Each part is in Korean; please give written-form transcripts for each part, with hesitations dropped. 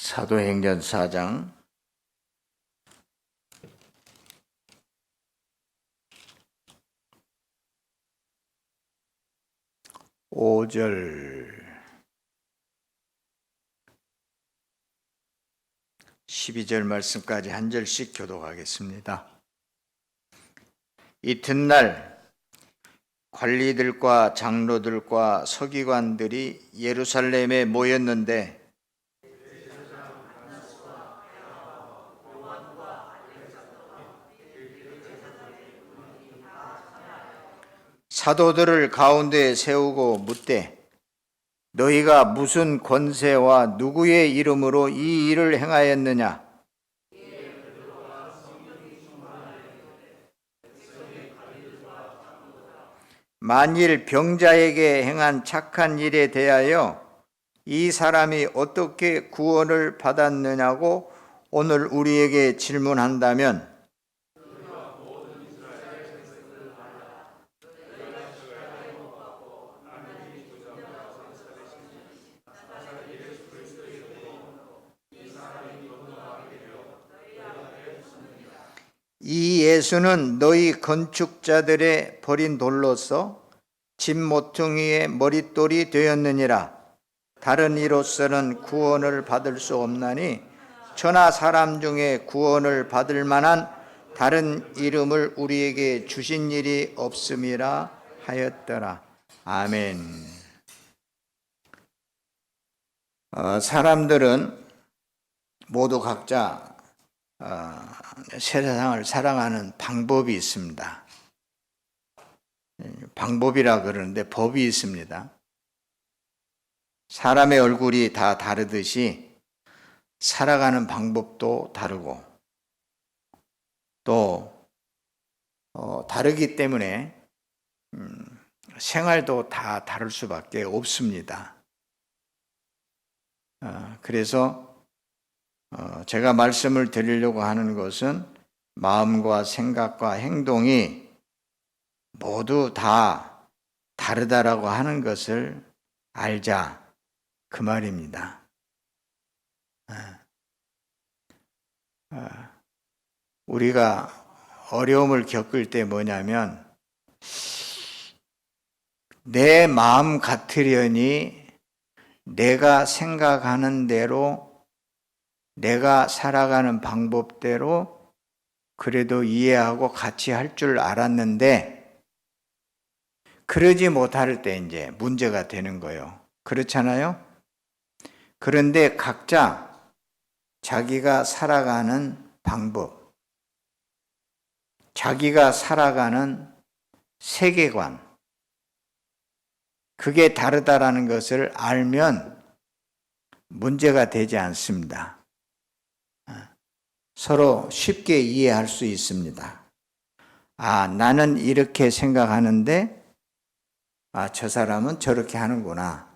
사도행전 4장 5절 12절 말씀까지 한 절씩 교독하겠습니다. 이튿날 관리들과 장로들과 서기관들이 예루살렘에 모였는데 사도들을 가운데에 세우고 묻되 너희가 무슨 권세와 누구의 이름으로 이 일을 행하였느냐? 만일 병자에게 행한 착한 일에 대하여 이 사람이 어떻게 구원을 받았느냐고 오늘 우리에게 질문한다면 이 예수는 너희 건축자들의 버린 돌로서 집 모퉁이의 머릿돌이 되었느니라. 다른 이로서는 구원을 받을 수 없나니 천하 사람 중에 구원을 받을 만한 다른 이름을 우리에게 주신 일이 없음이라 하였더라. 아멘. 사람들은 모두 각자 세상을 살아가는 방법이 있습니다. 방법이라 그러는데 법이 있습니다. 사람의 얼굴이 다 다르듯이 살아가는 방법도 다르고 또 다르기 때문에 생활도 다 다를 수밖에 없습니다. 그래서 제가 말씀을 드리려고 하는 것은 마음과 생각과 행동이 모두 다 다르다라고 하는 것을 알자 그 말입니다. 우리가 어려움을 겪을 때 뭐냐면 내 마음 같으려니 내가 생각하는 대로 내가 살아가는 방법대로 그래도 이해하고 같이 할 줄 알았는데 그러지 못할 때 이제 문제가 되는 거예요. 그렇잖아요? 그런데 각자 자기가 살아가는 방법, 자기가 살아가는 세계관, 그게 다르다라는 것을 알면 문제가 되지 않습니다. 서로 쉽게 이해할 수 있습니다. 나는 이렇게 생각하는데 저 사람은 저렇게 하는구나.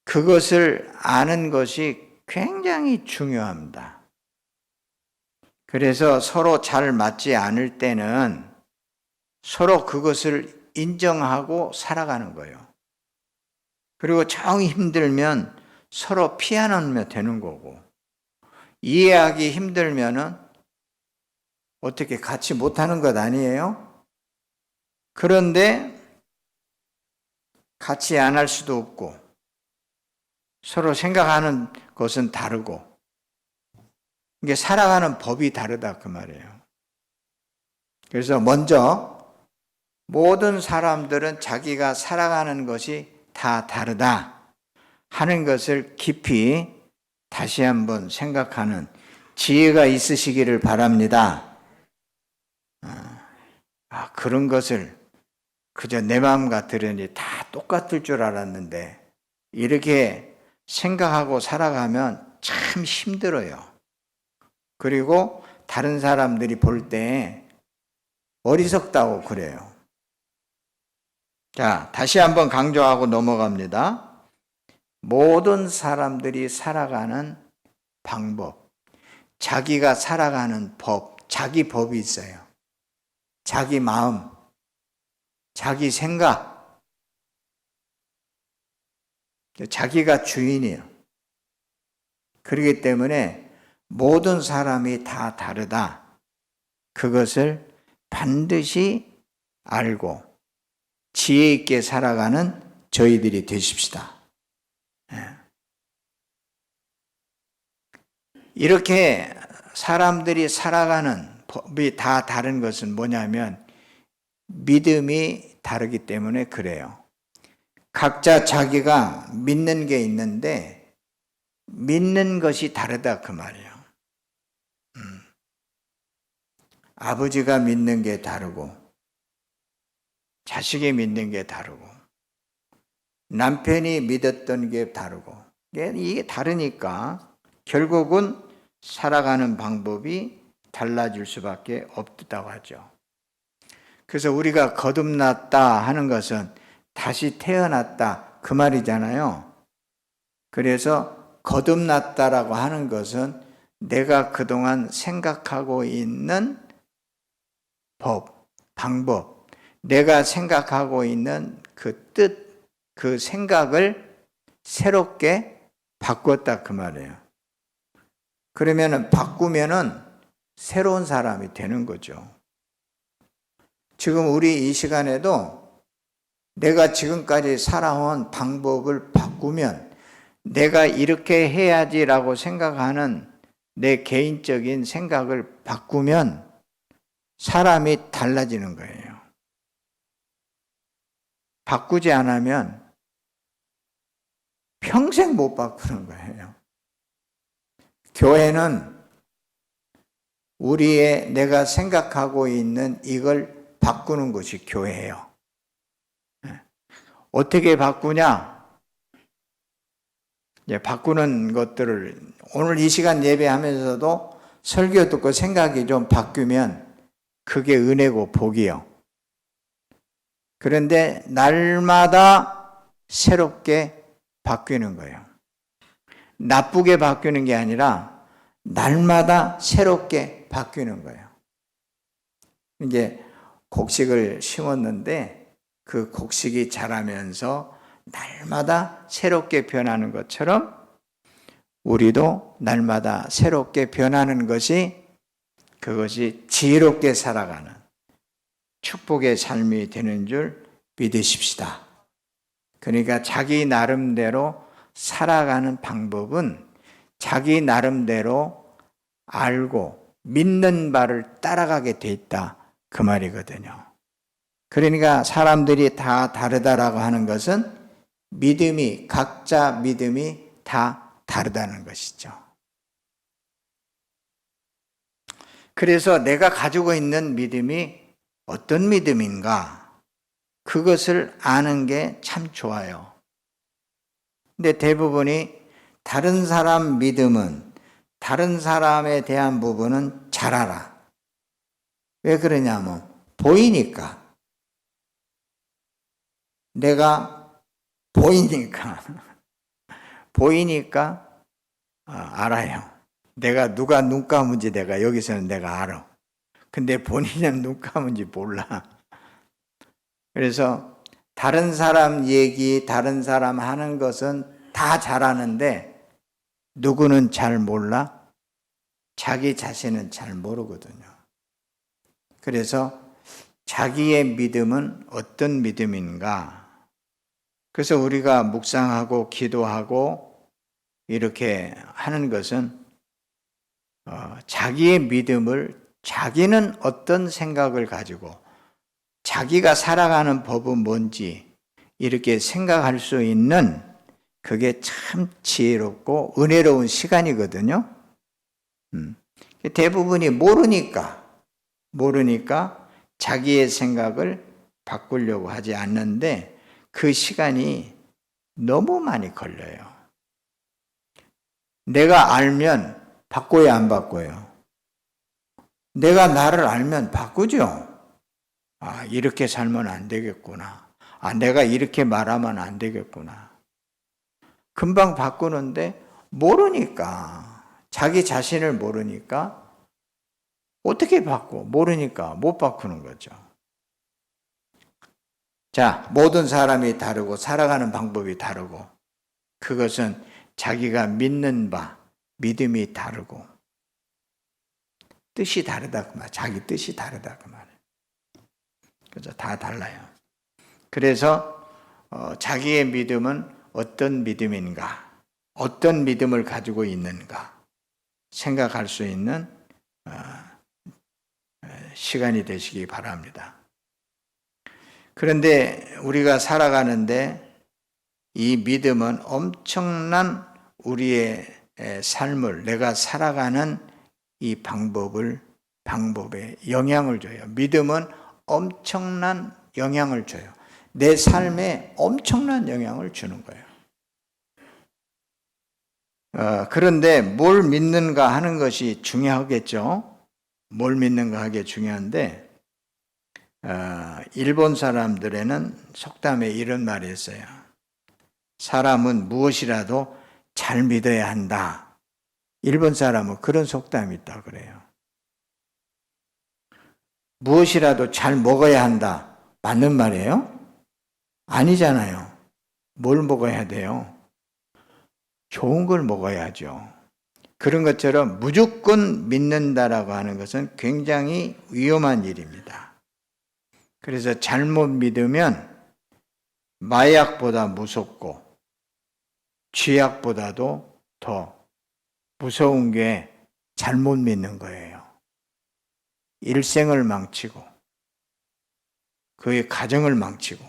그것을 아는 것이 굉장히 중요합니다. 그래서 서로 잘 맞지 않을 때는 서로 그것을 인정하고 살아가는 거예요. 그리고 정 힘들면 서로 피하면 되는 거고 이해하기 힘들면은 어떻게 같이 못하는 것 아니에요? 그런데 같이 안 할 수도 없고 서로 생각하는 것은 다르고 이게 살아가는 법이 다르다 그 말이에요. 그래서 먼저 모든 사람들은 자기가 살아가는 것이 다 다르다 하는 것을 깊이 다시 한번 생각하는 지혜가 있으시기를 바랍니다. 그런 것을 그저 내 마음 같으려니 다 똑같을 줄 알았는데 이렇게 생각하고 살아가면 참 힘들어요. 그리고 다른 사람들이 볼 때 어리석다고 그래요. 자, 다시 한번 강조하고 넘어갑니다. 모든 사람들이 살아가는 방법, 자기가 살아가는 법, 자기 법이 있어요. 자기 마음, 자기 생각, 자기가 주인이에요. 그렇기 때문에 모든 사람이 다 다르다. 그것을 반드시 알고 지혜 있게 살아가는 저희들이 되십시다. 이렇게 사람들이 살아가는 법이 다 다른 것은 뭐냐면 믿음이 다르기 때문에 그래요. 각자 자기가 믿는 게 있는데 믿는 것이 다르다 그 말이에요. 아버지가 믿는 게 다르고 자식이 믿는 게 다르고 남편이 믿었던 게 다르고 이게 다르니까 결국은 살아가는 방법이 달라질 수밖에 없다고 하죠. 그래서 우리가 거듭났다 하는 것은 다시 태어났다 그 말이잖아요. 그래서 거듭났다라고 하는 것은 내가 그동안 생각하고 있는 법, 방법, 내가 생각하고 있는 그 뜻, 그 생각을 새롭게 바꿨다 그 말이에요. 그러면은 바꾸면은 새로운 사람이 되는 거죠. 지금 우리 이 시간에도 내가 지금까지 살아온 방법을 바꾸면 내가 이렇게 해야지라고 생각하는 내 개인적인 생각을 바꾸면 사람이 달라지는 거예요. 바꾸지 않으면 평생 못 바꾸는 거예요. 교회는 우리의 내가 생각하고 있는 이걸 바꾸는 것이 교회예요. 어떻게 바꾸냐? 바꾸는 것들을 오늘 이 시간 예배하면서도 설교 듣고 생각이 좀 바뀌면 그게 은혜고 복이요. 그런데 날마다 새롭게 바뀌는 거예요. 나쁘게 바뀌는 게 아니라 날마다 새롭게 바뀌는 거예요. 이제 곡식을 심었는데 그 곡식이 자라면서 날마다 새롭게 변하는 것처럼 우리도 날마다 새롭게 변하는 것이 그것이 지혜롭게 살아가는 축복의 삶이 되는 줄 믿으십시다. 그러니까 자기 나름대로 살아가는 방법은 자기 나름대로 알고 믿는 바를 따라가게 돼 있다 그 말이거든요. 그러니까 사람들이 다 다르다라고 하는 것은 믿음이 각자 믿음이 다 다르다는 것이죠. 그래서 내가 가지고 있는 믿음이 어떤 믿음인가 그것을 아는 게 참 좋아요. 근데 대부분이 다른 사람 믿음은 다른 사람에 대한 부분은 잘 알아. 왜 그러냐면 보이니까. 내가 보이니까 알아요. 내가 누가 눈 감은지 내가 여기서는 내가 알아. 근데 본인은 눈 감은지 몰라. 그래서 다른 사람 얘기, 다른 사람 하는 것은 다 잘하는데 누구는 잘 몰라? 자기 자신은 잘 모르거든요. 그래서 자기의 믿음은 어떤 믿음인가? 그래서 우리가 묵상하고 기도하고 이렇게 하는 것은 자기의 믿음을 자기는 어떤 생각을 가지고 자기가 살아가는 법은 뭔지 이렇게 생각할 수 있는 그게 참 지혜롭고 은혜로운 시간이거든요. 대부분이 모르니까 자기의 생각을 바꾸려고 하지 않는데 그 시간이 너무 많이 걸려요. 내가 알면 바꿔야 안 바꿔요. 내가 나를 알면 바꾸죠. 아, 이렇게 살면 안 되겠구나. 아, 내가 이렇게 말하면 안 되겠구나. 금방 바꾸는데 모르니까, 자기 자신을 모르니까 어떻게 바꿔? 모르니까 못 바꾸는 거죠. 자, 모든 사람이 다르고 살아가는 방법이 다르고 그것은 자기가 믿는 바, 믿음이 다르고 뜻이 다르다 그 말. 자기 뜻이 다르다 그 말이에요. 그래서 다 달라요. 그래서 자기의 믿음은 어떤 믿음인가, 어떤 믿음을 가지고 있는가 생각할 수 있는 시간이 되시기 바랍니다. 그런데 우리가 살아가는데 이 믿음은 엄청난 우리의 삶을, 내가 살아가는 이 방법에 영향을 줘요. 믿음은 엄청난 영향을 줘요. 내 삶에 엄청난 영향을 주는 거예요. 그런데 뭘 믿는가 하는 것이 중요하겠죠. 뭘 믿는가 하게 중요한데, 일본 사람들에는 속담에 이런 말이 있어요. 사람은 무엇이라도 잘 믿어야 한다. 일본 사람은 그런 속담이 있다 그래요. 무엇이라도 잘 먹어야 한다. 맞는 말이에요? 아니잖아요. 뭘 먹어야 돼요? 좋은 걸 먹어야죠. 그런 것처럼 무조건 믿는다라고 하는 것은 굉장히 위험한 일입니다. 그래서 잘못 믿으면 마약보다 무섭고 쥐약보다도 더 무서운 게 잘못 믿는 거예요. 일생을 망치고 그의 가정을 망치고,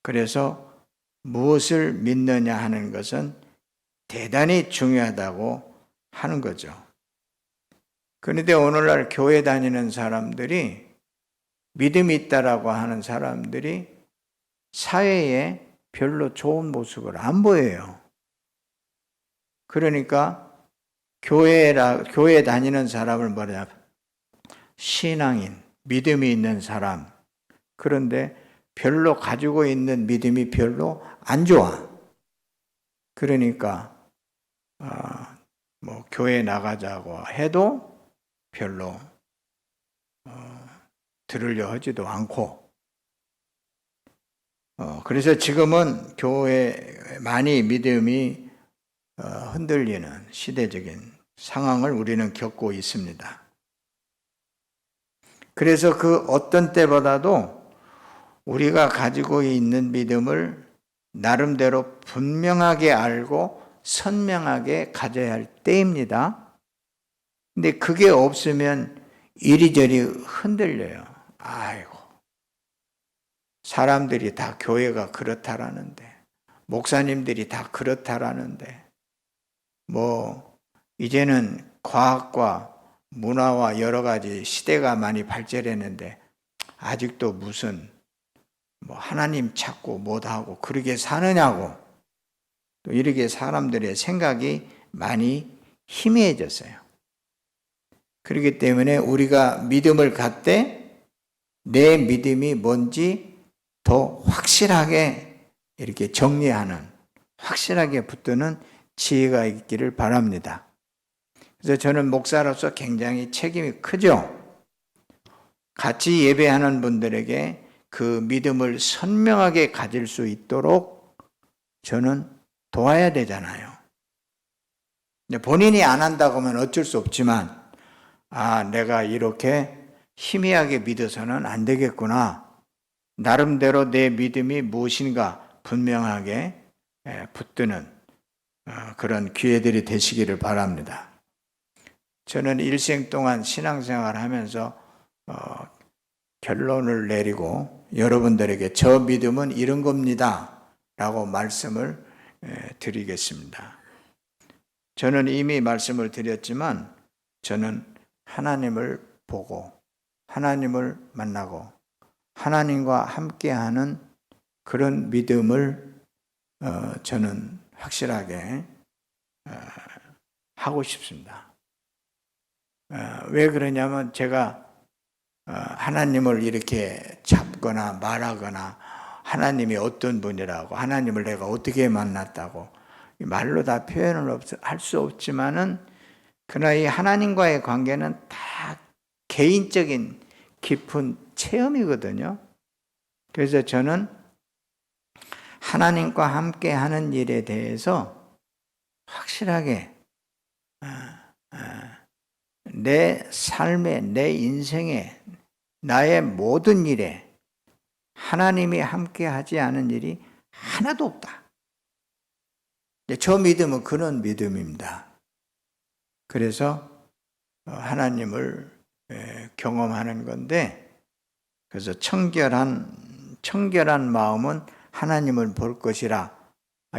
그래서 무엇을 믿느냐 하는 것은 대단히 중요하다고 하는 거죠. 그런데 오늘날 교회 다니는 사람들이, 믿음이 있다라고 하는 사람들이 사회에 별로 좋은 모습을 안 보여요. 그러니까 교회 다니는 사람을 뭐냐, 신앙인, 믿음이 있는 사람. 그런데 별로 가지고 있는 믿음이 별로 안 좋아. 그러니까 교회 나가자고 해도 별로 들으려 하지도 않고, 그래서 지금은 교회 많이 믿음이 흔들리는 시대적인 상황을 우리는 겪고 있습니다. 그래서 그 어떤 때보다도 우리가 가지고 있는 믿음을 나름대로 분명하게 알고 선명하게 가져야 할 때입니다. 근데 그게 없으면 이리저리 흔들려요. 아이고, 사람들이 다 교회가 그렇다라는데, 목사님들이 다 그렇다라는데, 이제는 과학과 문화와 여러 가지 시대가 많이 발전했는데 아직도 무슨 하나님 찾고 못하고 그러게 사느냐고, 또 이렇게 사람들의 생각이 많이 희미해졌어요. 그렇기 때문에 우리가 믿음을 갖되 내 믿음이 뭔지 더 확실하게 이렇게 정리하는, 확실하게 붙드는 지혜가 있기를 바랍니다. 그래서 저는 목사로서 굉장히 책임이 크죠. 같이 예배하는 분들에게 그 믿음을 선명하게 가질 수 있도록 저는 도와야 되잖아요. 본인이 안 한다고 하면 어쩔 수 없지만, 내가 이렇게 희미하게 믿어서는 안 되겠구나. 나름대로 내 믿음이 무엇인가 분명하게 붙드는 그런 기회들이 되시기를 바랍니다. 저는 일생 동안 신앙생활을 하면서 결론을 내리고 여러분들에게 저 믿음은 이런 겁니다 라고 말씀을 드리겠습니다. 저는 이미 말씀을 드렸지만, 저는 하나님을 보고 하나님을 만나고 하나님과 함께하는 그런 믿음을 저는 확실하게 하고 싶습니다. 왜 그러냐면, 제가 하나님을 이렇게 잡거나 말하거나 하나님이 어떤 분이라고, 하나님을 내가 어떻게 만났다고 말로 다 표현을 할 수 없지만은, 그러나 이 하나님과의 관계는 다 개인적인 깊은 체험이거든요. 그래서 저는 하나님과 함께 하는 일에 대해서 확실하게 내 삶에, 내 인생에, 나의 모든 일에 하나님이 함께 하지 않은 일이 하나도 없다. 저 믿음은 그런 믿음입니다. 그래서 하나님을 경험하는 건데, 그래서 청결한 마음은 하나님을 볼 것이라.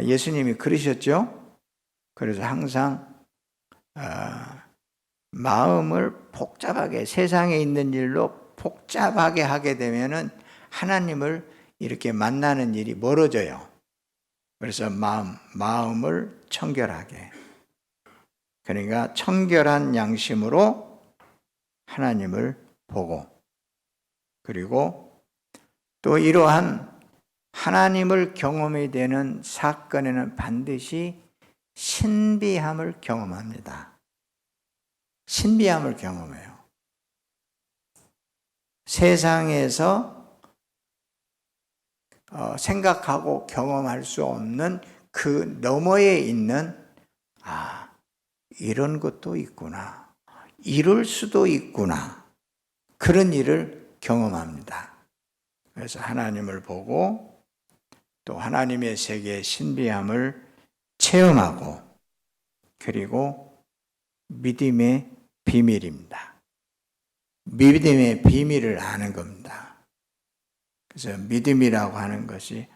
예수님이 그러셨죠? 그래서 항상 마음을 복잡하게, 세상에 있는 일로 복잡하게 하게 되면은 하나님을 이렇게 만나는 일이 멀어져요. 그래서 마음을 청결하게. 그러니까 청결한 양심으로 하나님을 보고, 그리고 또 이러한 하나님을 경험이 되는 사건에는 반드시 신비함을 경험합니다. 신비함을 경험해요. 세상에서 생각하고 경험할 수 없는 그 너머에 있는, 이런 것도 있구나, 이럴 수도 있구나, 그런 일을 경험합니다. 그래서 하나님을 보고 또 하나님의 세계의 신비함을 체험하고, 그리고 믿음의 비밀입니다. 믿음의 비밀을 아는 겁니다. 그래서 믿음이라고 하는 것이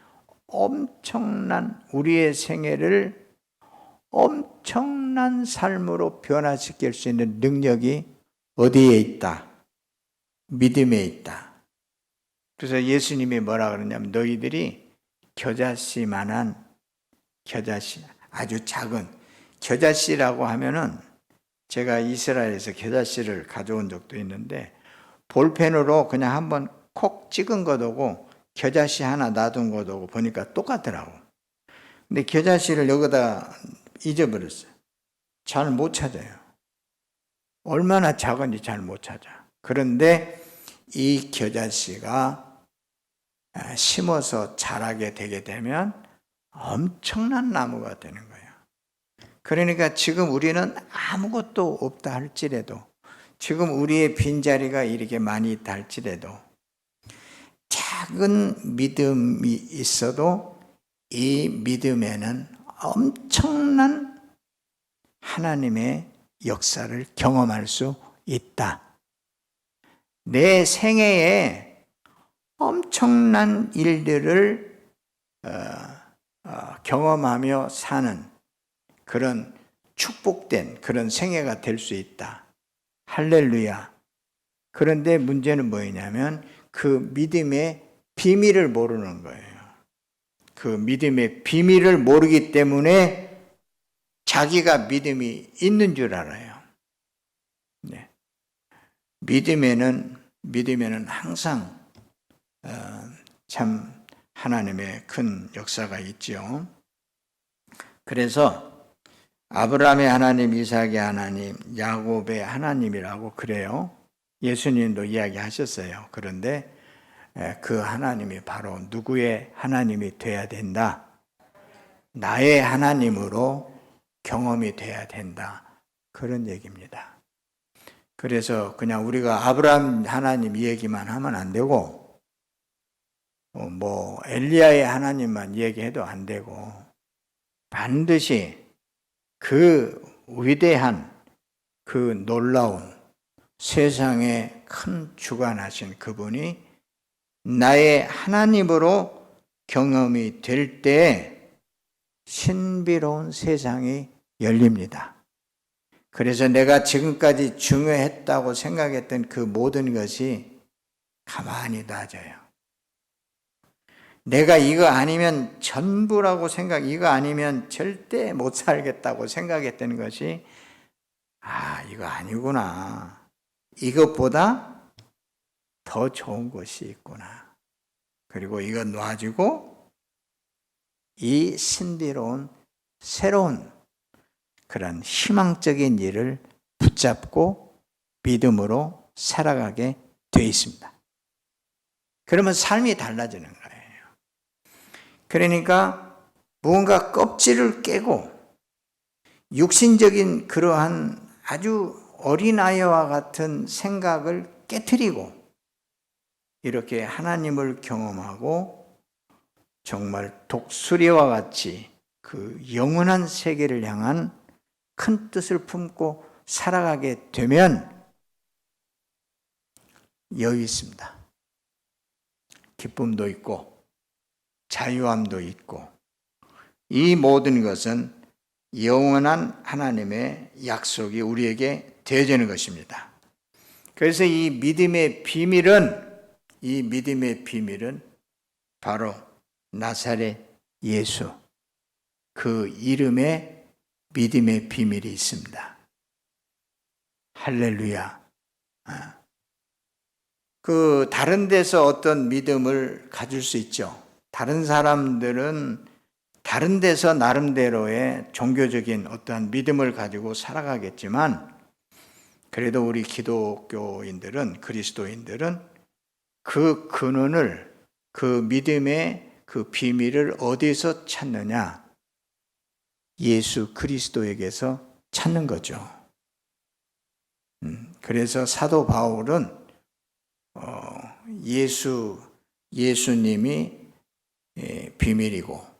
엄청난, 우리의 생애를 엄청난 삶으로 변화시킬 수 있는 능력이 어디에 있다? 믿음에 있다. 그래서 예수님이 뭐라 그러냐면, 너희들이 겨자씨만한, 겨자씨, 아주 작은 겨자씨라고 하면은, 제가 이스라엘에서 겨자씨를 가져온 적도 있는데 볼펜으로 그냥 한번 콕 찍은 것하고 겨자씨 하나 놔둔 것하고 보니까 똑같더라고. 근데 겨자씨를 여기다 잊어버렸어요. 잘 못 찾아요. 얼마나 작은지 잘 못 찾아. 그런데 이 겨자씨가 심어서 자라게 되게 되면 엄청난 나무가 되는 거예요. 그러니까 지금 우리는 아무것도 없다 할지라도, 지금 우리의 빈자리가 이렇게 많이 있다 할지라도, 작은 믿음이 있어도 이 믿음에는 엄청난 하나님의 역사를 경험할 수 있다. 내 생애에 엄청난 일들을 경험하며 사는 그런 축복된 그런 생애가 될 수 있다. 할렐루야. 그런데 문제는 뭐냐면 그 믿음의 비밀을 모르는 거예요. 그 믿음의 비밀을 모르기 때문에 자기가 믿음이 있는 줄 알아요. 네. 믿음에는 항상 참 하나님의 큰 역사가 있죠. 그래서 아브라함의 하나님, 이삭의 하나님, 야곱의 하나님이라고 그래요. 예수님도 이야기하셨어요. 그런데 그 하나님이 바로 누구의 하나님이 돼야 된다? 나의 하나님으로 경험이 돼야 된다. 그런 얘기입니다. 그래서 그냥 우리가 아브라함 하나님 얘기만 하면 안 되고, 엘리야의 하나님만 얘기해도 안 되고, 반드시 그 위대한, 그 놀라운 세상에 큰 주관하신 그분이 나의 하나님으로 경험이 될 때 신비로운 세상이 열립니다. 그래서 내가 지금까지 중요했다고 생각했던 그 모든 것이 가만히 놔져요. 내가 이거 아니면 전부라고 이거 아니면 절대 못 살겠다고 생각했던 것이, 이거 아니구나. 이것보다 더 좋은 것이 있구나. 그리고 이거 놔주고 이 신비로운 새로운 그런 희망적인 일을 붙잡고 믿음으로 살아가게 되어 있습니다. 그러면 삶이 달라지는 거예요. 그러니까 무언가 껍질을 깨고 육신적인 그러한 아주 어린아이와 같은 생각을 깨트리고 이렇게 하나님을 경험하고 정말 독수리와 같이 그 영원한 세계를 향한 큰 뜻을 품고 살아가게 되면 여유 있습니다. 기쁨도 있고 자유함도 있고 이 모든 것은 영원한 하나님의 약속이 우리에게 되어지는 것입니다. 그래서 이 믿음의 비밀은 바로 나사렛 예수, 그 이름에 믿음의 비밀이 있습니다. 할렐루야. 그 다른 데서 어떤 믿음을 가질 수 있죠. 다른 사람들은 다른 데서 나름대로의 종교적인 어떠한 믿음을 가지고 살아가겠지만 그래도 우리 기독교인들은, 그리스도인들은 그 근원을, 그 믿음의 그 비밀을 어디서 찾느냐? 예수 그리스도에게서 찾는 거죠. 그래서 사도 바울은 예수님이 비밀이고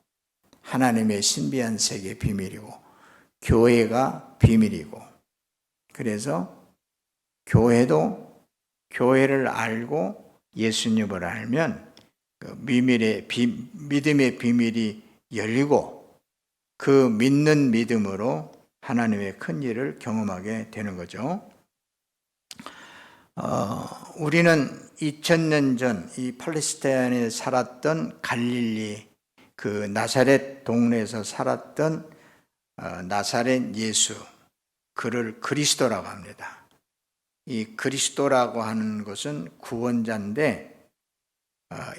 하나님의 신비한 세계 비밀이고 교회가 비밀이고 그래서 교회를 알고 예수님을 알면 그 믿음의 비밀이 열리고 그 믿는 믿음으로 하나님의 큰 일을 경험하게 되는 거죠. 우리는 2000년 전 이 팔레스타인에 살았던 갈릴리 그 나사렛 동네에서 살았던 나사렛 예수, 그를 그리스도라고 합니다. 이 그리스도라고 하는 것은 구원자인데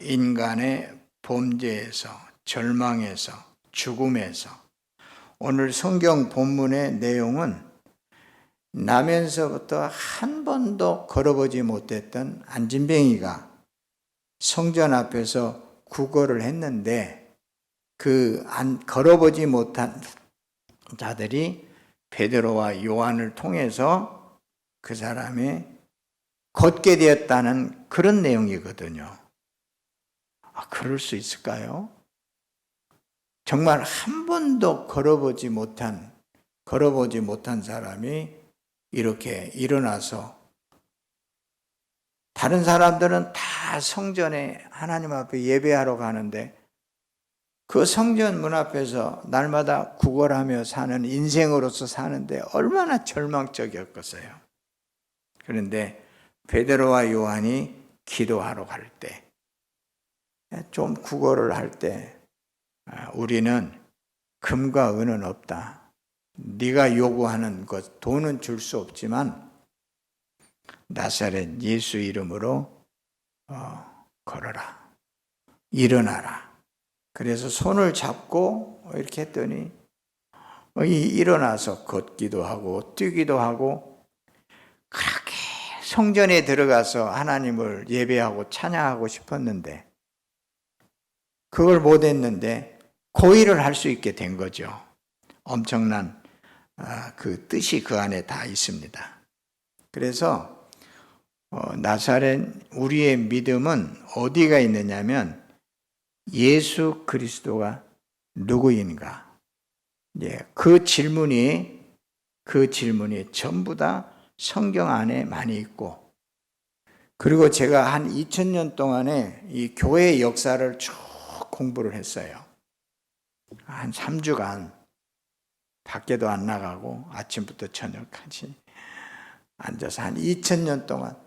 인간의 범죄에서, 절망에서, 죽음에서 오늘 성경 본문의 내용은 나면서부터 한 번도 걸어보지 못했던 안진뱅이가 성전 앞에서 구걸을 했는데 그 걸어보지 못한 자들이 베드로와 요한을 통해서 그 사람이 걷게 되었다는 그런 내용이거든요. 그럴 수 있을까요? 정말 한 번도 걸어보지 못한 사람이 이렇게 일어나서 다른 사람들은 다 성전에 하나님 앞에 예배하러 가는데 그 성전 문 앞에서 날마다 구걸하며 사는 인생으로서 사는데 얼마나 절망적이었겠어요. 그런데 베드로와 요한이 기도하러 갈 때, 좀 구걸을 할 때 우리는 금과 은은 없다. 네가 요구하는 것, 돈은 줄 수 없지만 나사렛 예수 이름으로 걸어라. 일어나라. 그래서 손을 잡고 이렇게 했더니 일어나서 걷기도 하고 뛰기도 하고 그렇게 성전에 들어가서 하나님을 예배하고 찬양하고 싶었는데 그걸 못했는데 그 일을 할 수 있게 된 거죠. 엄청난 그 뜻이 그 안에 다 있습니다. 그래서 나사렛 우리의 믿음은 어디가 있느냐면 예수 그리스도가 누구인가? 그 질문이 전부 다 성경 안에 많이 있고 그리고 제가 한 2000년 동안에 이 교회 역사를 쭉 공부를 했어요. 한 3주간 밖에도 안 나가고 아침부터 저녁까지 앉아서 한 2000년 동안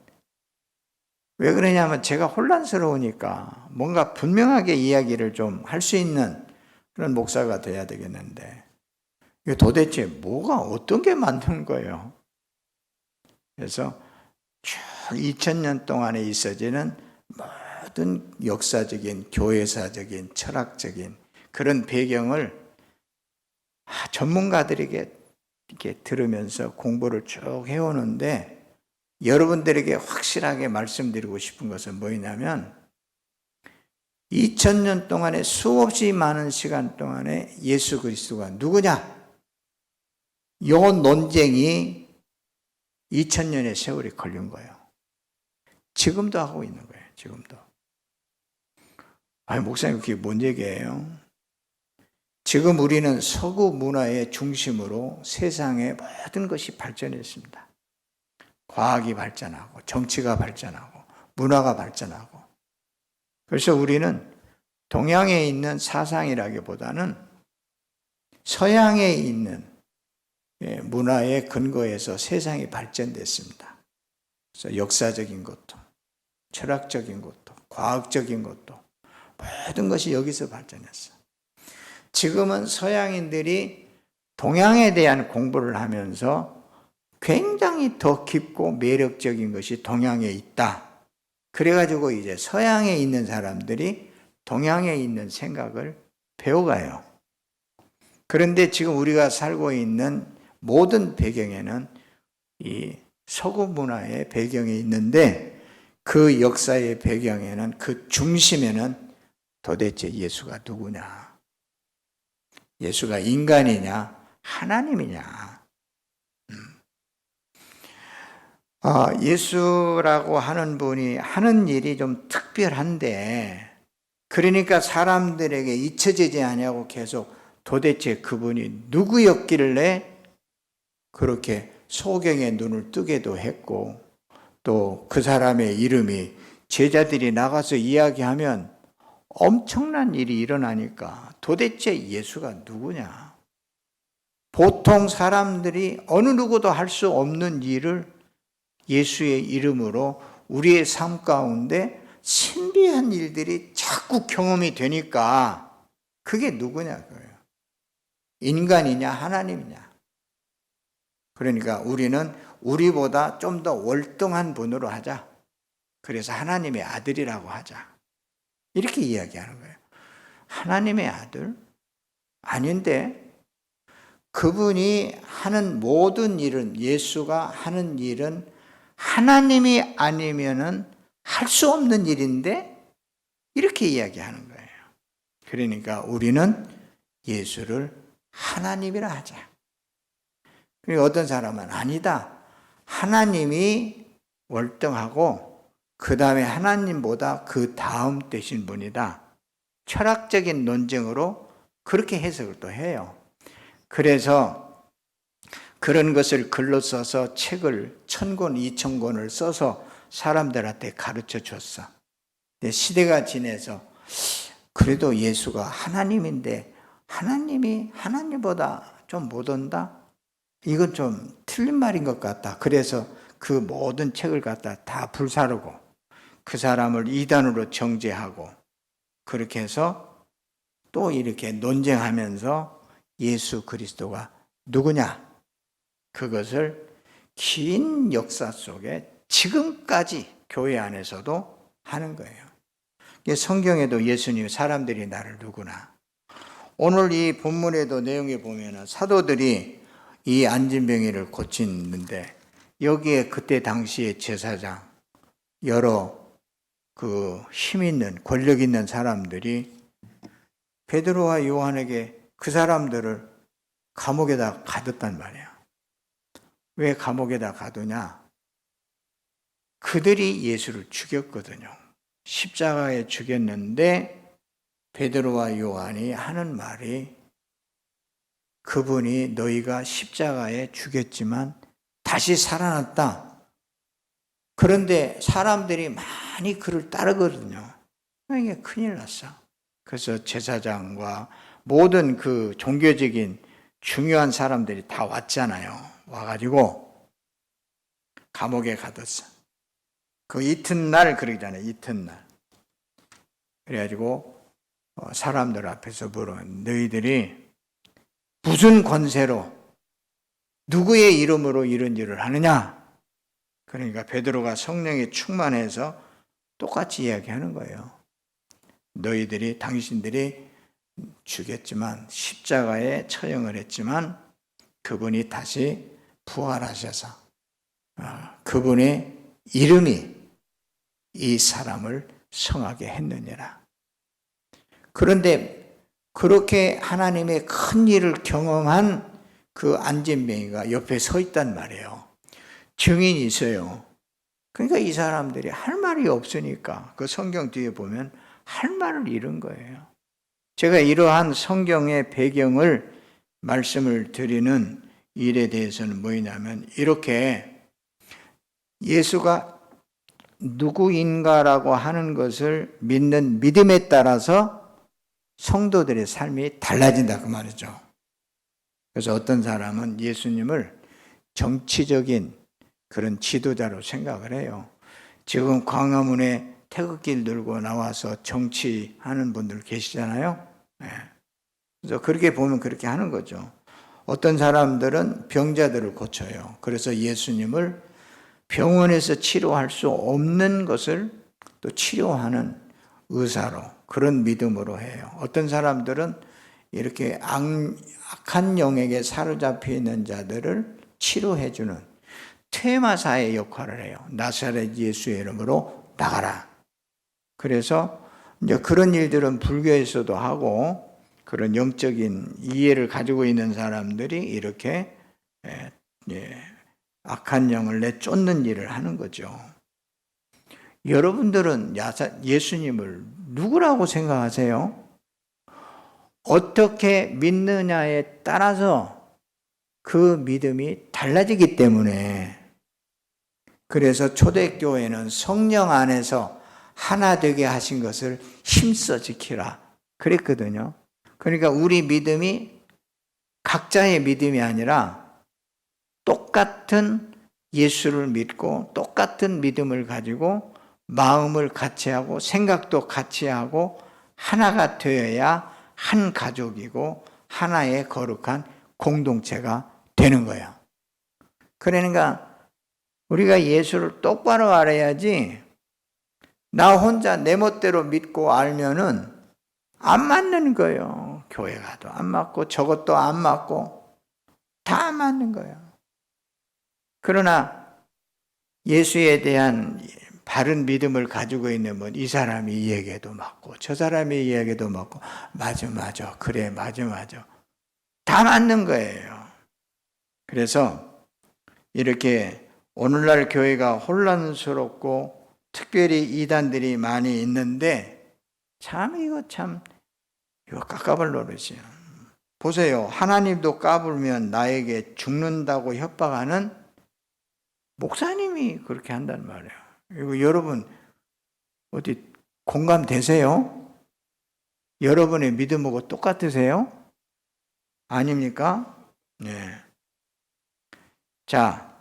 왜 그러냐면 제가 혼란스러우니까 뭔가 분명하게 이야기를 좀 할 수 있는 그런 목사가 돼야 되겠는데 이게 도대체 뭐가 어떤 게 만든 거예요? 그래서 쭉 2000년 동안에 있어지는 모든 역사적인, 교회사적인, 철학적인 그런 배경을 전문가들에게 이렇게 들으면서 공부를 쭉 해오는데 여러분들에게 확실하게 말씀드리고 싶은 것은 뭐냐면 2000년 동안에 수없이 많은 시간 동안에 예수 그리스도가 누구냐? 요 논쟁이 2000년의 세월이 걸린 거예요. 지금도 하고 있는 거예요. 지금도. 아니, 목사님 그게 뭔 얘기예요? 지금 우리는 서구 문화의 중심으로 세상의 모든 것이 발전했습니다. 과학이 발전하고 정치가 발전하고 문화가 발전하고. 그래서 우리는 동양에 있는 사상이라기보다는 서양에 있는 문화의 근거에서 세상이 발전됐습니다. 그래서 역사적인 것도 철학적인 것도 과학적인 것도 모든 것이 여기서 발전했어요. 지금은 서양인들이 동양에 대한 공부를 하면서 굉장히 더 깊고 매력적인 것이 동양에 있다. 그래가지고 이제 서양에 있는 사람들이 동양에 있는 생각을 배워가요. 그런데 지금 우리가 살고 있는 모든 배경에는 이 서구 문화의 배경이 있는데 그 역사의 배경에는 그 중심에는 도대체 예수가 누구냐? 예수가 인간이냐? 하나님이냐? 예수라고 하는 분이 하는 일이 좀 특별한데 그러니까 사람들에게 잊혀지지 않냐고 계속 도대체 그분이 누구였길래 그렇게 소경의 눈을 뜨게도 했고 또 그 사람의 이름이 제자들이 나가서 이야기하면 엄청난 일이 일어나니까 도대체 예수가 누구냐? 보통 사람들이 어느 누구도 할 수 없는 일을 예수의 이름으로 우리의 삶 가운데 신비한 일들이 자꾸 경험이 되니까 그게 누구냐 그래요. 인간이냐 하나님이냐. 그러니까 우리는 우리보다 좀 더 월등한 분으로 하자. 그래서 하나님의 아들이라고 하자. 이렇게 이야기하는 거예요. 하나님의 아들? 아닌데 그분이 하는 모든 일은 예수가 하는 일은 하나님이 아니면은 할 수 없는 일인데 이렇게 이야기하는 거예요. 그러니까 우리는 예수를 하나님이라 하자. 그리고 어떤 사람은 아니다. 하나님이 월등하고 그 다음에 하나님보다 그 다음 되신 분이다. 철학적인 논쟁으로 그렇게 해석을 또 해요. 그래서 그런 것을 글로 써서 책을 1000권, 2000권을 써서 사람들한테 가르쳐 줬어. 시대가 지내서 그래도 예수가 하나님인데 하나님이 하나님보다 좀 못한다? 이건 좀 틀린 말인 것 같다. 그래서 그 모든 책을 갖다 다 불사르고 그 사람을 이단으로 정죄하고 그렇게 해서 또 이렇게 논쟁하면서 예수 그리스도가 누구냐? 그것을 긴 역사 속에 지금까지 교회 안에서도 하는 거예요. 성경에도 예수님 사람들이 나를 누구나. 오늘 이 본문에도 내용에 보면 사도들이 이 안진병이를 고치는데 여기에 그때 당시에 제사장 여러 그 힘 있는 권력 있는 사람들이 베드로와 요한에게 그 사람들을 감옥에다 가뒀단 말이야. 왜 감옥에다 가두냐? 그들이 예수를 죽였거든요. 십자가에 죽였는데 베드로와 요한이 하는 말이 그분이 너희가 십자가에 죽였지만 다시 살아났다. 그런데 사람들이 많이 그를 따르거든요. 이게 큰일 났어. 그래서 제사장과 모든 그 종교적인 중요한 사람들이 다 왔잖아요. 와가지고 감옥에 가뒀어. 그 이튿날 그러잖아요. 이튿날. 그래가지고 사람들 앞에서 물어. 너희들이 무슨 권세로 누구의 이름으로 이런 일을 하느냐? 그러니까 베드로가 성령에 충만해서 똑같이 이야기하는 거예요. 너희들이 당신들이 죽였지만 십자가에 처형을 했지만 그분이 다시 부활하셔서 그분의 이름이 이 사람을 성하게 했느니라. 그런데 그렇게 하나님의 큰 일을 경험한 그 안진뱅이가 옆에 서 있단 말이에요. 증인이 있어요. 그러니까 이 사람들이 할 말이 없으니까 그 성경 뒤에 보면 할 말을 잃은 거예요. 제가 이러한 성경의 배경을 말씀을 드리는 일에 대해서는 뭐냐면 이렇게 예수가 누구인가라고 하는 것을 믿는 믿음에 따라서 성도들의 삶이 달라진다 그 말이죠. 그래서 어떤 사람은 예수님을 정치적인 그런 지도자로 생각을 해요. 지금 광화문에 태극기를 들고 나와서 정치하는 분들 계시잖아요. 그래서 그렇게 보면 그렇게 하는 거죠. 어떤 사람들은 병자들을 고쳐요. 그래서 예수님을 병원에서 치료할 수 없는 것을 또 치료하는 의사로, 그런 믿음으로 해요. 어떤 사람들은 이렇게 악한 영에게 사로잡혀 있는 자들을 치료해주는 퇴마사의 역할을 해요. 나사렛 예수의 이름으로 나가라. 그래서 이제 그런 일들은 불교에서도 하고, 그런 영적인 이해를 가지고 있는 사람들이 이렇게 악한 영을 내쫓는 일을 하는 거죠. 여러분들은 예수님을 누구라고 생각하세요? 어떻게 믿느냐에 따라서 그 믿음이 달라지기 때문에, 그래서 초대교회는 성령 안에서 하나 되게 하신 것을 힘써 지키라 그랬거든요. 그러니까 우리 믿음이 각자의 믿음이 아니라 똑같은 예수를 믿고 똑같은 믿음을 가지고 마음을 같이 하고 생각도 같이 하고 하나가 되어야 한 가족이고 하나의 거룩한 공동체가 되는 거예요. 그러니까 우리가 예수를 똑바로 알아야지, 나 혼자 내 멋대로 믿고 알면은 안 맞는 거예요. 교회 가도 안 맞고 저것도 안 맞고 다 안 맞는 거예요. 그러나 예수에 대한 바른 믿음을 가지고 있는 분, 이 사람이 이 얘기도 맞고 저 사람이 이 얘기도 맞고 맞아 그래 맞아 다 맞는 거예요. 그래서 이렇게 오늘날 교회가 혼란스럽고 특별히 이단들이 많이 있는데 이거 깎아볼 노릇이에요. 보세요. 하나님도 까불면 나에게 죽는다고 협박하는 목사님이 그렇게 한단 말이에요. 이거 여러분 어디 공감되세요? 여러분의 믿음하고 똑같으세요? 아닙니까? 네. 자,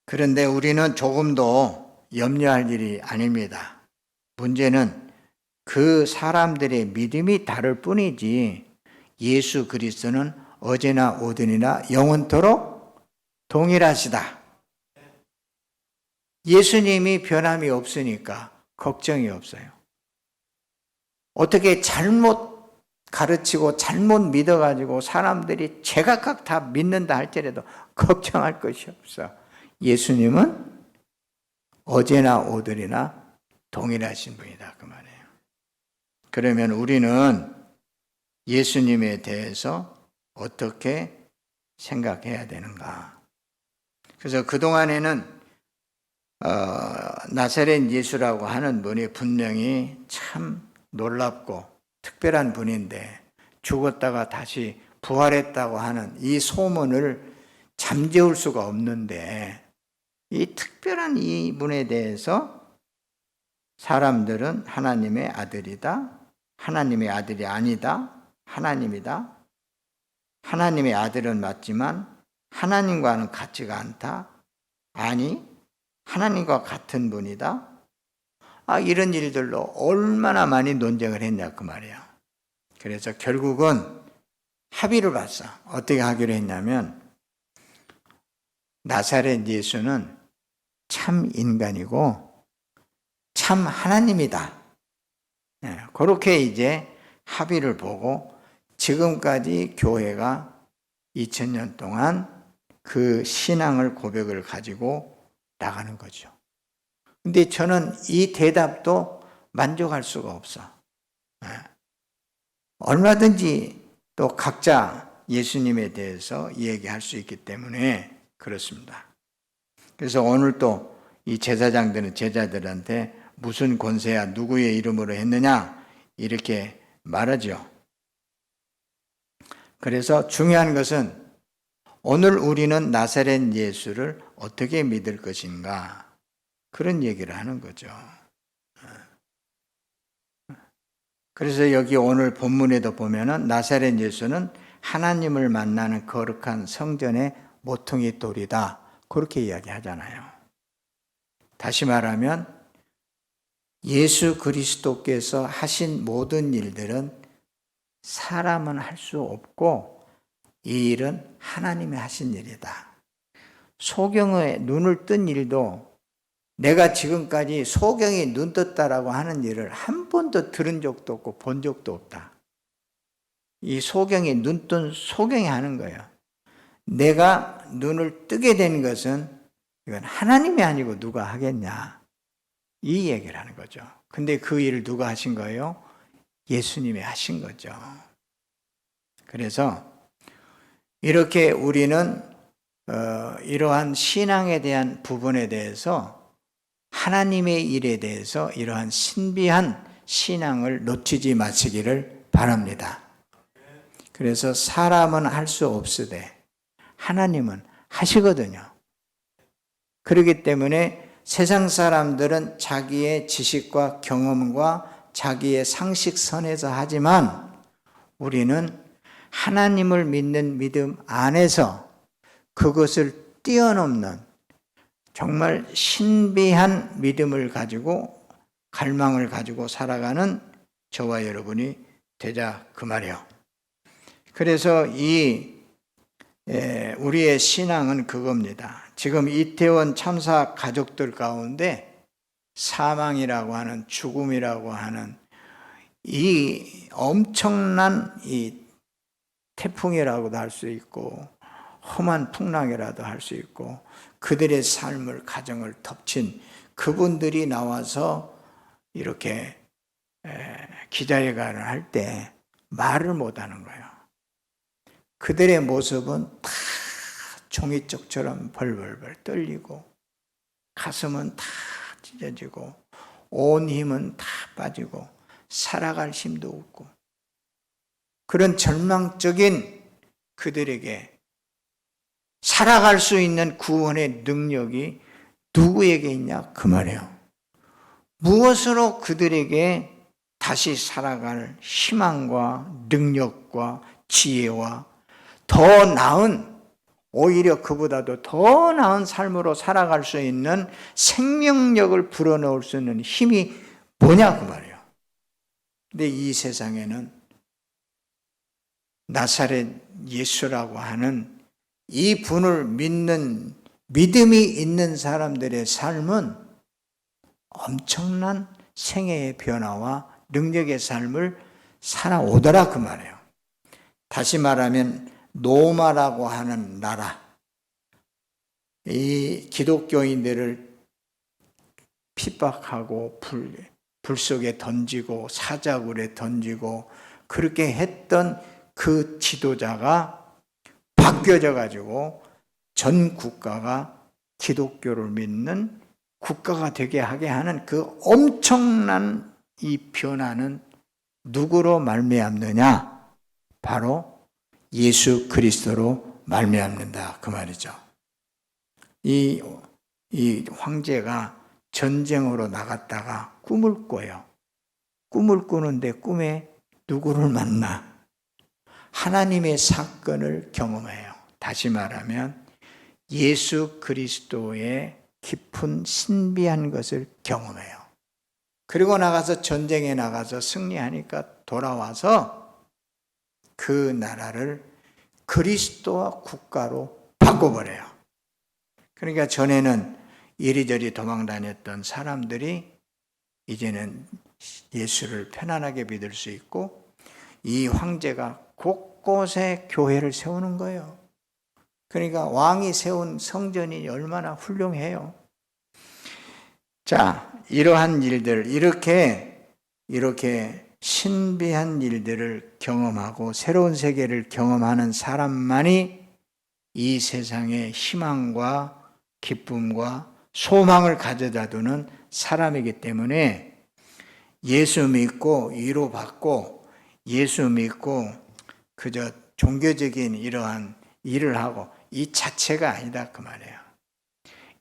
그런데 우리는 조금도 염려할 일이 아닙니다. 문제는 그 사람들의 믿음이 다를 뿐이지 예수 그리스도는 어제나 오늘이나 영원토록 동일하시다. 예수님이 변함이 없으니까 걱정이 없어요. 어떻게 잘못 가르치고 잘못 믿어가지고 사람들이 제각각 다 믿는다 할지라도 걱정할 것이 없어. 예수님은 어제나 오늘이나 동일하신 분이다 그 말이에요. 그러면 우리는 예수님에 대해서 어떻게 생각해야 되는가? 그래서 그동안에는 나사렛 예수라고 하는 분이 분명히 참 놀랍고 특별한 분인데 죽었다가 다시 부활했다고 하는 이 소문을 잠재울 수가 없는데, 이 특별한 이 분에 대해서 사람들은 하나님의 아들이다, 하나님의 아들이 아니다, 하나님이다, 하나님의 아들은 맞지만 하나님과는 같지가 않다, 아니 하나님과 같은 분이다. 이런 일들로 얼마나 많이 논쟁을 했냐 그 말이에요. 그래서 결국은 합의를 봤어. 어떻게 하기로 했냐면, 나사렛 예수는 참 인간이고 참 하나님이다. 그렇게 이제 합의를 보고 지금까지 교회가 2000년 동안 그 신앙을 고백을 가지고 나가는 거죠. 근데 저는 이 대답도 만족할 수가 없어. 얼마든지 또 각자 예수님에 대해서 얘기할 수 있기 때문에 그렇습니다. 그래서 오늘 또 이 제사장들은 제자들한테 무슨 권세야 누구의 이름으로 했느냐 이렇게 말하죠. 그래서 중요한 것은 오늘 우리는 나사렛 예수를 어떻게 믿을 것인가 그런 얘기를 하는 거죠. 그래서 여기 오늘 본문에도 보면은 나사렛 예수는 하나님을 만나는 거룩한 성전의 모퉁이 돌이다 그렇게 이야기하잖아요. 다시 말하면 예수 그리스도께서 하신 모든 일들은 사람은 할 수 없고 이 일은 하나님이 하신 일이다. 소경의 눈을 뜬 일도 내가 지금까지 소경이 눈 떴다라고 하는 일을 한 번도 들은 적도 없고 본 적도 없다. 이 소경이 눈 뜬 소경이 하는 거예요. 내가 눈을 뜨게 된 것은 이건 하나님이 아니고 누가 하겠냐 이 얘기를 하는 거죠. 근데 그 일을 누가 하신 거예요? 예수님이 하신 거죠. 그래서 이렇게 우리는 이러한 신앙에 대한 부분에 대해서 하나님의 일에 대해서 이러한 신비한 신앙을 놓치지 마시기를 바랍니다. 그래서 사람은 할 수 없으되 하나님은 하시거든요. 그렇기 때문에 세상 사람들은 자기의 지식과 경험과 자기의 상식선에서 하지만 우리는 하나님을 믿는 믿음 안에서 그것을 뛰어넘는 정말 신비한 믿음을 가지고 갈망을 가지고 살아가는 저와 여러분이 되자 그 말이에요. 그래서 우리의 신앙은 그겁니다. 지금 이태원 참사 가족들 가운데 사망이라고 하는 죽음이라고 하는 이 엄청난 이 태풍이라고도 할 수 있고 험한 풍랑이라도 할 수 있고 그들의 삶을 가정을 덮친 그분들이 나와서 이렇게 기자회견을 할 때 말을 못하는 거예요. 그들의 모습은 다 종이쪽처럼 벌벌벌 떨리고 가슴은 다 찢어지고 온 힘은 다 빠지고 살아갈 힘도 없고 그런 절망적인 그들에게 살아갈 수 있는 구원의 능력이 누구에게 있냐 그 말이에요. 무엇으로 그들에게 다시 살아갈 희망과 능력과 지혜와 더 나은 오히려 그보다도 더 나은 삶으로 살아갈 수 있는 생명력을 불어넣을 수 있는 힘이 뭐냐 그 말이에요. 근데 이 세상에는 나사렛 예수라고 하는 이 분을 믿는 믿음이 있는 사람들의 삶은 엄청난 생애의 변화와 능력의 삶을 살아오더라 그 말이에요. 다시 말하면 로마라고 하는 나라, 이 기독교인들을 핍박하고 불 속에 던지고 사자굴에 던지고 그렇게 했던 그 지도자가 바뀌어져 가지고 전 국가가 기독교를 믿는 국가가 되게 하게 하는 그 엄청난 이 변화는 누구로 말미암느냐? 바로 예수 그리스도로 말미암는다 그 말이죠. 이 황제가 전쟁으로 나갔다가 꿈을 꿔요. 꿈을 꾸는데 꿈에 누구를 만나? 하나님의 사건을 경험해요. 다시 말하면 예수 그리스도의 깊은 신비한 것을 경험해요. 그리고 나가서 전쟁에 나가서 승리하니까 돌아와서 그 나라를 그리스도와 국가로 바꿔버려요. 그러니까 전에는 이리저리 도망다녔던 사람들이 이제는 예수를 편안하게 믿을 수 있고 이 황제가 곳곳에 교회를 세우는 거예요. 그러니까 왕이 세운 성전이 얼마나 훌륭해요. 자, 이러한 일들, 이렇게 신비한 일들을 경험하고 새로운 세계를 경험하는 사람만이 이 세상에 희망과 기쁨과 소망을 가져다 두는 사람이기 때문에 예수 믿고 위로받고 예수 믿고 그저 종교적인 이러한 일을 하고 이 자체가 아니다 그 말이에요.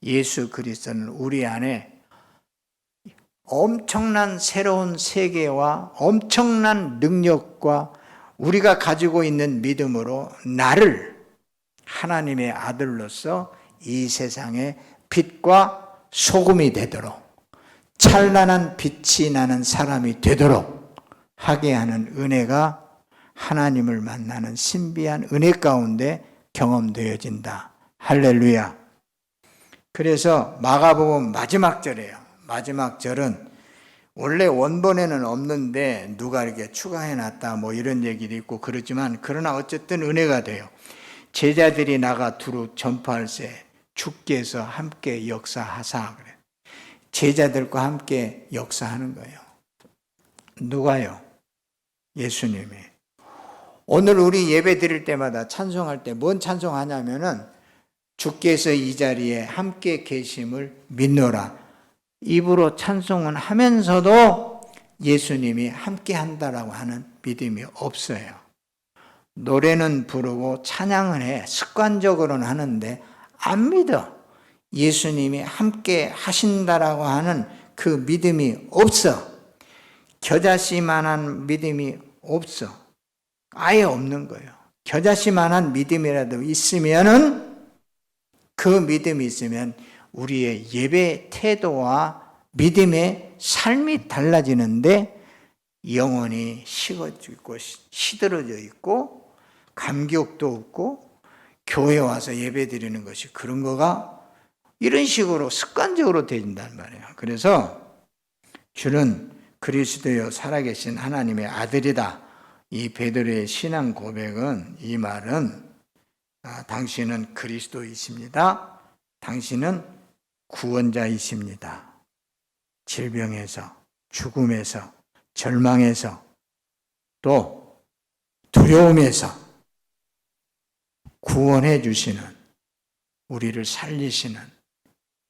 예수 그리스도는 우리 안에 엄청난 새로운 세계와 엄청난 능력과 우리가 가지고 있는 믿음으로 나를 하나님의 아들로서 이 세상의 빛과 소금이 되도록 찬란한 빛이 나는 사람이 되도록 하게 하는 은혜가 하나님을 만나는 신비한 은혜 가운데 경험되어진다. 할렐루야. 그래서 마가복음 마지막 절이에요. 마지막 절은 원래 원본에는 없는데 누가 이렇게 추가해놨다 뭐 이런 얘기도 있고 그러지만 그러나 어쨌든 은혜가 돼요. 제자들이 나가 두루 전파할세 주께서 함께 역사하사 그래. 제자들과 함께 역사하는 거예요. 누가요? 예수님이. 오늘 우리 예배 드릴 때마다 찬송할 때 뭔 찬송하냐면은 주께서 이 자리에 함께 계심을 믿노라. 입으로 찬송은 하면서도 예수님이 함께 한다라고 하는 믿음이 없어요. 노래는 부르고 찬양을 해. 습관적으로는 하는데 안 믿어. 예수님이 함께 하신다라고 하는 그 믿음이 없어. 겨자씨만한 믿음이 없어. 아예 없는 거예요. 겨자씨만한 믿음이라도 있으면은 그 믿음이 있으면 우리의 예배 태도와 믿음의 삶이 달라지는데 영혼이 식어져 있고 시들어져 있고 감격도 없고 교회 와서 예배 드리는 것이 그런 거가 이런 식으로 습관적으로 되진단 말이에요. 그래서 주는 그리스도여 살아계신 하나님의 아들이다. 이 베드로의 신앙 고백은 이 말은 당신은 그리스도이십니다. 당신은 구원자이십니다. 질병에서, 죽음에서, 절망에서, 또 두려움에서 구원해 주시는, 우리를 살리시는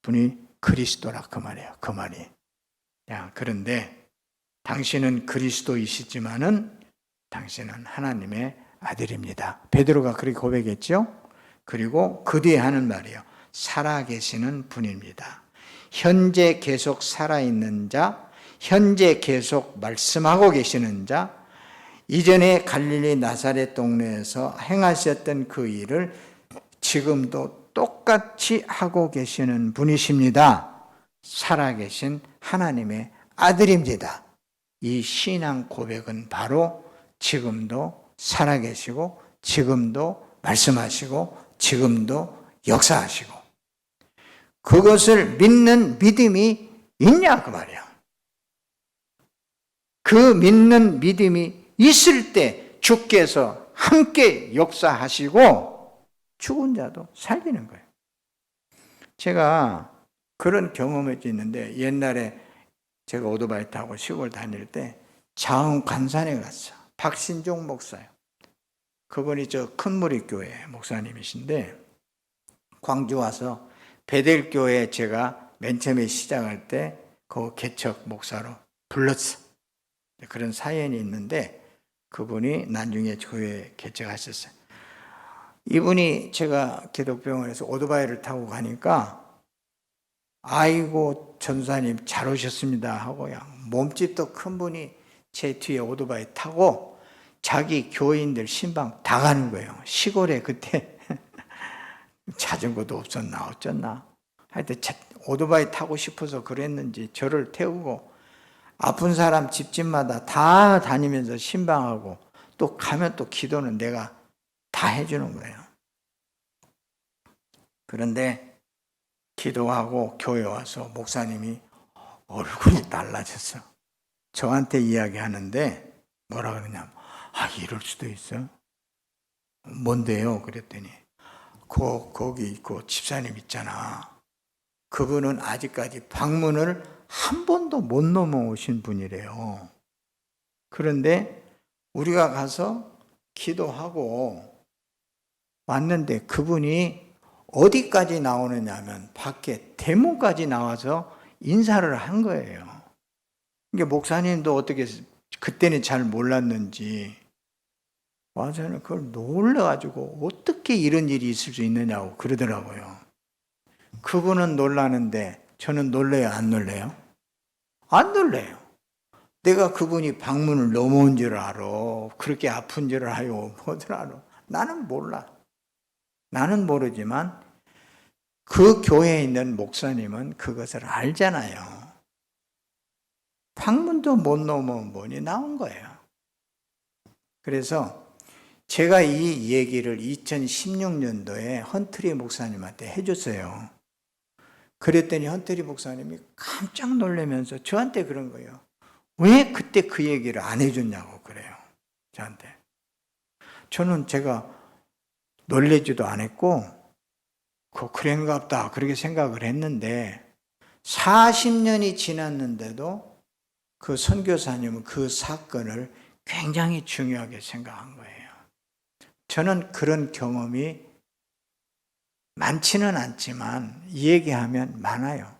분이 그리스도라 그 말이에요. 그 말이. 그런데 당신은 그리스도이시지만은 당신은 하나님의 아들입니다. 베드로가 그렇게 고백했죠. 그리고 그 뒤에 하는 말이에요. 살아계시는 분입니다. 현재 계속 살아있는 자, 현재 계속 말씀하고 계시는 자, 이전에 갈릴리 나사렛 동네에서 행하셨던 그 일을 지금도 똑같이 하고 계시는 분이십니다. 살아계신 하나님의 아들입니다. 이 신앙 고백은 바로 지금도 살아계시고 지금도 말씀하시고 지금도 역사하시고 그것을 믿는 믿음이 있냐 그 말이야. 그 믿는 믿음이 있을 때 주께서 함께 역사하시고 죽은 자도 살리는 거예요. 제가 그런 경험이 있는데 옛날에 제가 오토바이 타고 시골 다닐 때 자흥 관산에 갔어. 박신종 목사요. 그분이 저 큰무리 교회 목사님이신데 광주 와서 베델교회 제가 맨 처음에 시작할 때 그 개척 목사로 불렀어. 그런 사연이 있는데 그분이 나중에 교회 개척하셨어요. 이분이 제가 기독병원에서 오토바이를 타고 가니까 아이고 전사님 잘 오셨습니다 하고 몸집도 큰 분이 제 뒤에 오토바이 타고 자기 교인들 신방 다 가는 거예요. 시골에 그때 자전거도 없었나 어쩌나 하여튼 오토바이 타고 싶어서 그랬는지 저를 태우고 아픈 사람 집집마다 다 다니면서 신방하고 또 가면 또 기도는 내가 다 해주는 거예요. 그런데 기도하고 교회 와서 목사님이 얼굴이 달라졌어. 저한테 이야기하는데 뭐라 그러냐면 이럴 수도 있어. 뭔데요? 그랬더니 거기 있고 집사님 있잖아. 그분은 아직까지 방문을 한 번도 못 넘어오신 분이래요. 그런데 우리가 가서 기도하고 왔는데 그분이 어디까지 나오느냐면 밖에 대문까지 나와서 인사를 한 거예요. 그러니까 목사님도 어떻게 그때는 잘 몰랐는지 와서는 그걸 놀라가지고 어떻게 이런 일이 있을 수 있느냐고 그러더라고요. 그분은 놀라는데 저는 놀래요, 안 놀래요? 안 놀래요. 내가 그분이 방문을 넘어온 줄 알아. 그렇게 아픈 줄 알아요. 뭐줄 알아. 나는 몰라. 나는 모르지만 그 교회에 있는 목사님은 그것을 알잖아요. 방문도 못 넘어온 분이 나온 거예요. 그래서 제가 이 얘기를 2016년도에 헌트리 목사님한테 해줬어요. 그랬더니 헌트리 목사님이 깜짝 놀라면서 저한테 그런 거예요. 왜 그때 그 얘기를 안 해줬냐고 그래요. 저한테. 저는 제가 놀래지도 않았고 그런갑다 그렇게 생각을 했는데 40년이 지났는데도 그 선교사님은 그 사건을 굉장히 중요하게 생각한 거예요. 저는 그런 경험이 많지는 않지만 얘기하면 많아요.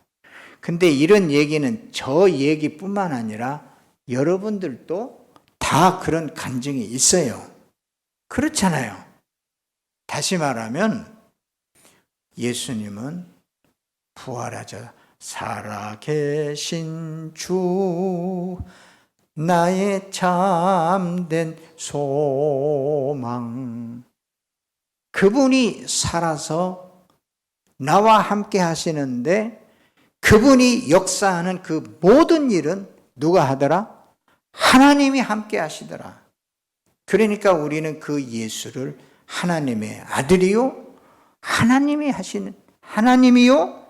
근데 이런 얘기는 저 얘기뿐만 아니라 여러분들도 다 그런 간증이 있어요. 그렇잖아요. 다시 말하면 예수님은 부활하자 살아계신 주 나의 참된 소망. 그분이 살아서 나와 함께 하시는데 그분이 역사하는 그 모든 일은 누가 하더라? 하나님이 함께 하시더라. 그러니까 우리는 그 예수를 하나님의 아들이요 하나님이 하시는 하나님이요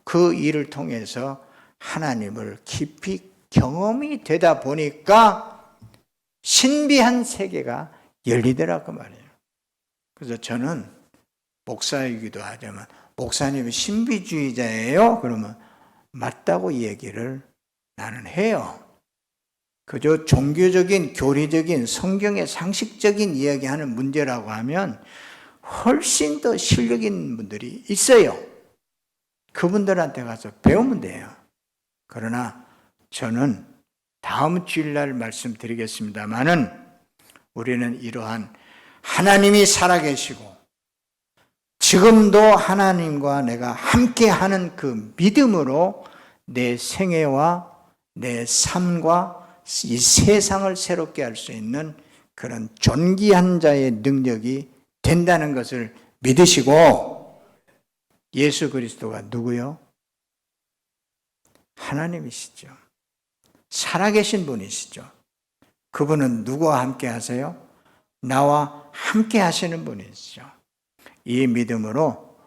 그 일을 통해서 하나님을 깊이 경험이 되다 보니까 신비한 세계가 열리더라고 말이에요. 그래서 저는 목사이기도 하지만 목사님이 신비주의자예요? 그러면 맞다고 얘기를 나는 해요. 그저 종교적인, 교리적인, 성경의 상식적인 이야기하는 문제라고 하면 훨씬 더 실력 있는 분들이 있어요. 그분들한테 가서 배우면 돼요. 그러나 저는 다음 주일날 말씀드리겠습니다마는 우리는 이러한 하나님이 살아계시고 지금도 하나님과 내가 함께하는 그 믿음으로 내 생애와 내 삶과 이 세상을 새롭게 할 수 있는 그런 존귀한 자의 능력이 된다는 것을 믿으시고 예수 그리스도가 누구요? 하나님이시죠. 살아계신 분이시죠. 그분은 누구와 함께 하세요? 나와 함께 하시는 분이시죠. 이 믿음으로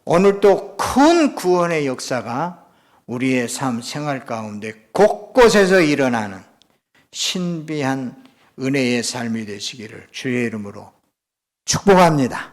오늘도 큰 구원의 역사가 우리의 삶 생활 가운데 곳곳에서 일어나는 신비한 은혜의 삶이 되시기를 주의 이름으로 축복합니다.